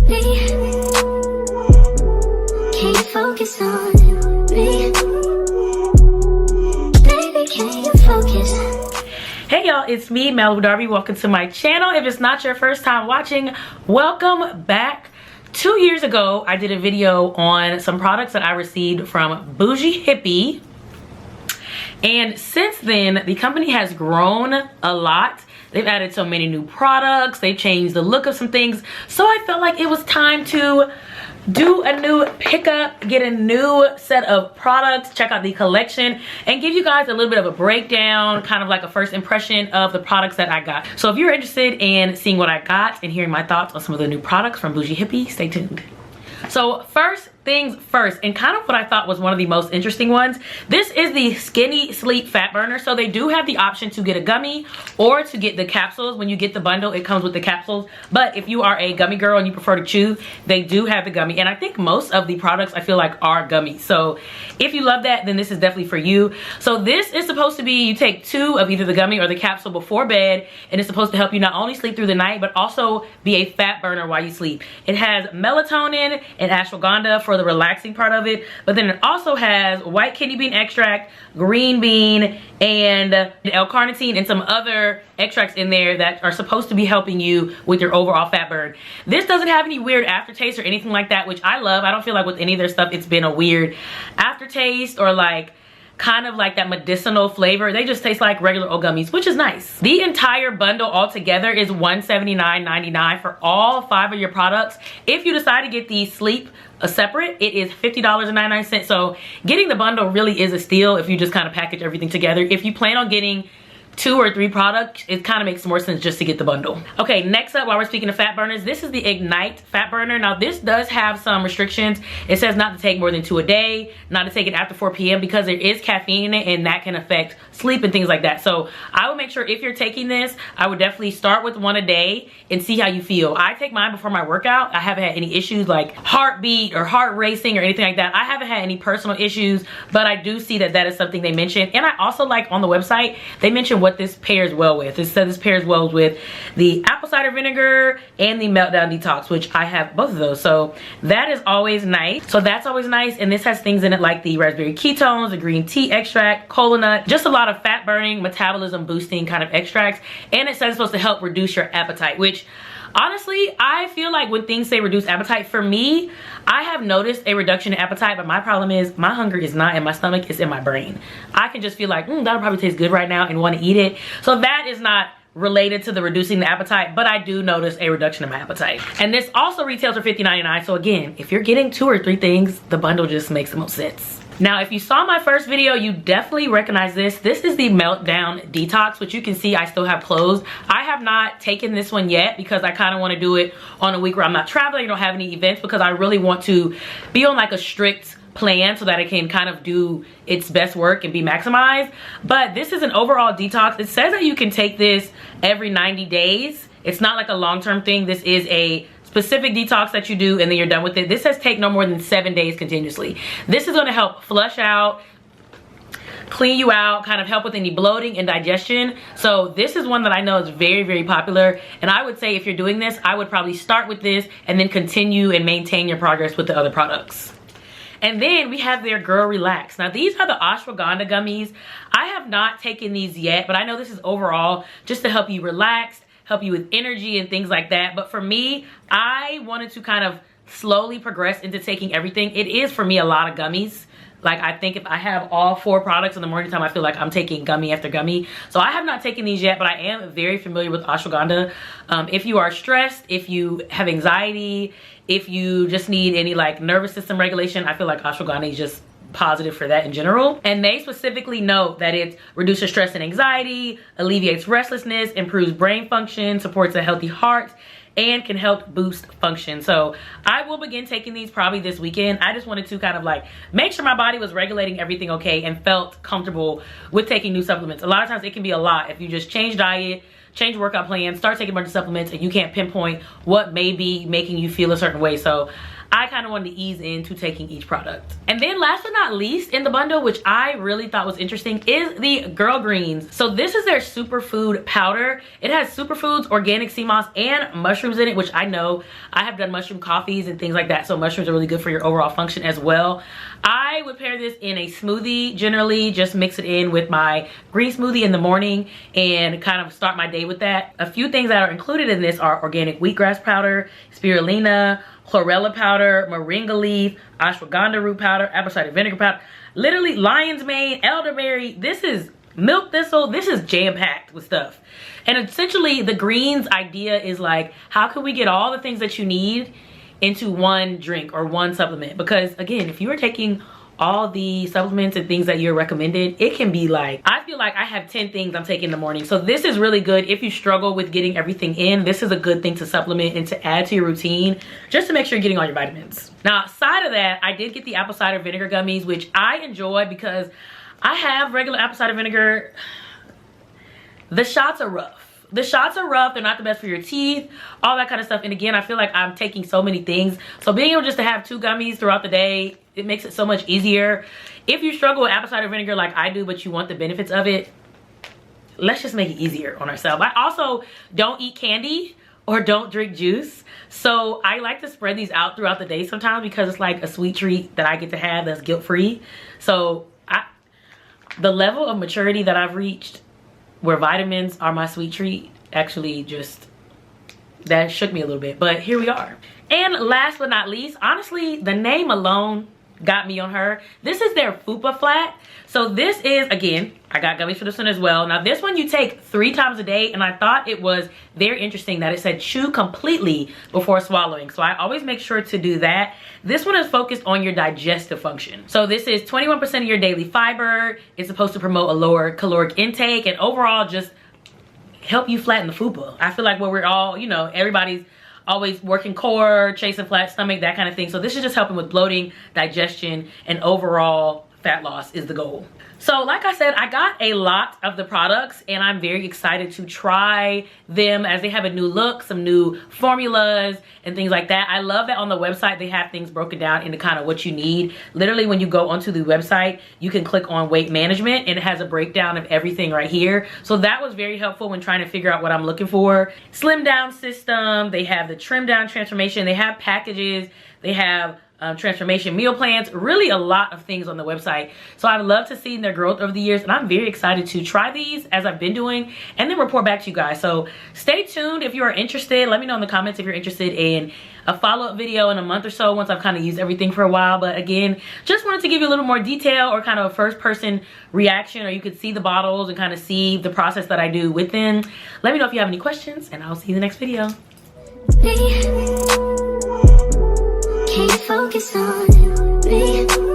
me. Can you focus on me? Baby, can you focus? Hey y'all, it's me, Malibu Darby. Welcome to my channel. If it's not your first time watching, welcome back. 2 years ago, I did a video on some products that I received from Boujee Hippie. And since then, the company has grown a lot. They've added so many new products. They've changed the look of some things. So I felt like it was time to do a new pickup, get a new set of products, check out the collection, and give you guys a little bit of a breakdown, kind of like a first impression of the products that I got. So if you're interested in seeing what I got and hearing my thoughts on some of the new products from Boujee Hippie, stay tuned. So first things first, and kind of what I thought was one of the most interesting ones, this is the Skinny Sleep Fat Burner. So they do have the option to get a gummy or to get the capsules. When you get the bundle, it comes with the capsules, but if you are a gummy girl and you prefer to chew, they do have the gummy. And I think most of the products I feel like are gummies, so if you love that, then this is definitely for you. So this is supposed to be, you take 2 of either the gummy or the capsule before bed, and it's supposed to help you not only sleep through the night but also be a fat burner while you sleep. It has melatonin and ashwagandha for the relaxing part of it, but then it also has white kidney bean extract, green bean, and L-carnitine and some other extracts in there that are supposed to be helping you with your overall fat burn. This doesn't have any weird aftertaste or anything like that, which I love. I don't feel like with any of their stuff it's been a weird aftertaste or like kind of like that medicinal flavor. They just taste like regular old gummies, which is nice. The entire bundle altogether is $179.99 for all 5 of your products. If you decide to get the sleep separate, it is $50.99. So getting the bundle really is a steal if you just kind of package everything together. If you plan on getting 2 or 3 products, it kind of makes more sense just to get the bundle. Okay, next up, while we're speaking of fat burners, this is the Ignite Fat Burner. Now this does have some restrictions. It says not to take more than 2 a day, not to take it after 4 p.m. because there is caffeine in it and that can affect sleep and things like that. So I would make sure if you're taking this, I would definitely start with 1 a day and see how you feel. I take mine before my workout. I haven't had any issues like heartbeat or heart racing or anything like that. I haven't had any personal issues, but I do see that that is something they mentioned. And I also like on the website, they mentioned what this pairs well with. It says this pairs well with the apple cider vinegar and the meltdown detox, which I have both of those. So that is always nice. So that's always nice. And this has things in it like the raspberry ketones, the green tea extract, cola nut, just a lot of fat burning, metabolism boosting kind of extracts. And it says it's supposed to help reduce your appetite, which honestly, I feel like when things say reduce appetite, for me, I have noticed a reduction in appetite, but my problem is my hunger is not in my stomach, it's in my brain. I can just feel like, that'll probably taste good right now and want to eat it. So that is not related to the reducing the appetite, but I do notice a reduction in my appetite. And this also retails for $50.99. So again, if you're getting 2 or 3 things, the bundle just makes the most sense. Now, if you saw my first video, you definitely recognize this. This is the Meltdown Detox, which you can see I still have closed. I have not taken this one yet because I kind of want to do it on a week where I'm not traveling, don't have any events, because I really want to be on like a strict plan so that it can kind of do its best work and be maximized. But this is an overall detox. It says that you can take this every 90 days. It's not like a long-term thing. This is a specific detox that you do and then you're done with it. This says take no more than 7 days continuously. This is going to help flush out, clean you out, kind of help with any bloating and digestion. So this is one that I know is very, very popular. And I would say if you're doing this, I would probably start with this and then continue and maintain your progress with the other products. And then we have their Girl Relax. Now these are the ashwagandha gummies. I have not taken these yet, but I know this is overall just to help you relax, help you with energy and things like that. But for me, I wanted to kind of slowly progress into taking everything. It is for me a lot of gummies. Like I think if I have all 4 products in the morning time, I feel like I'm taking gummy after gummy. So I have not taken these yet, but I am very familiar with ashwagandha. If you are stressed, if you have anxiety, if you just need any like nervous system regulation, I feel like ashwagandha is just positive for that in general. And they specifically note that it reduces stress and anxiety, alleviates restlessness, improves brain function, supports a healthy heart, and can help boost function. So I will begin taking these probably this weekend. I just wanted to kind of like make sure my body was regulating everything okay and felt comfortable with taking new supplements. A lot of times it can be a lot if you just change diet, change workout plan, start taking a bunch of supplements, and you can't pinpoint what may be making you feel a certain way. So I kind of wanted to ease into taking each product. And then last but not least in the bundle, which I really thought was interesting, is the Girl Greens. So this is their superfood powder. It has superfoods, organic sea moss, and mushrooms in it, which I know I have done mushroom coffees and things like that. So mushrooms are really good for your overall function as well. I would pair this in a smoothie generally, just mix it in with my green smoothie in the morning and kind of start my day with that. A few things that are included in this are organic wheatgrass powder, spirulina, chlorella powder, moringa leaf, ashwagandha root powder, apple cider vinegar powder, literally lion's mane, elderberry. This is milk thistle. This is jam-packed with stuff. And essentially the greens idea is like, how can we get all the things that you need into one drink or one supplement? Because again, if you are taking all the supplements and things that you're recommended, it can be like, I feel like I have 10 things I'm taking in the morning. So this is really good if you struggle with getting everything in. This is a good thing to supplement and to add to your routine, just to make sure you're getting all your vitamins. Now, aside of that, I did get the apple cider vinegar gummies, which I enjoy because I have regular apple cider vinegar. The shots are rough. The shots are rough. They're not the best for your teeth, all that kind of stuff. And again, I feel like I'm taking so many things. So being able just to have 2 gummies throughout the day, it makes it so much easier. If you struggle with apple cider vinegar like I do, but you want the benefits of it, let's just make it easier on ourselves. I also don't eat candy or don't drink juice. So I like to spread these out throughout the day sometimes because it's like a sweet treat that I get to have that's guilt-free. So the level of maturity that I've reached where vitamins are my sweet treat, actually just, that shook me a little bit, but here we are. And last but not least, honestly, the name alone got me on her. This is their Fupa Flat. So this is, again, I got gummies for this one as well. Now this one you take 3 times a day, and I thought it was very interesting that it said chew completely before swallowing. So I always make sure to do that. This one is focused on your digestive function. So this is 21% of your daily fiber. It's supposed to promote a lower caloric intake and overall just help you flatten the fupa. I feel like where we're all, you know, everybody's always working core, chasing flat stomach, that kind of thing. So this is just helping with bloating, digestion, and overall fat loss is the goal. So like I said, I got a lot of the products and I'm very excited to try them as they have a new look, some new formulas and things like that. I love that on the website they have things broken down into kind of what you need. Literally when you go onto the website, you can click on weight management and it has a breakdown of everything right here. So that was very helpful when trying to figure out what I'm looking for. Slim down system, they have the trim down transformation, they have packages, they have transformation meal plans, really a lot of things on the website. So I've loved to see their growth over the years and I'm very excited to try these as I've been doing and then report back to you guys. So stay tuned if you are interested. Let me know in the comments if you're interested in a follow-up video in a month or so once I've kind of used everything for a while. But again, just wanted to give you a little more detail or kind of a first-person reaction, or you could see the bottles and kind of see the process that I do with them. Let me know if you have any questions and I'll see you in the next video. Can't focus on me.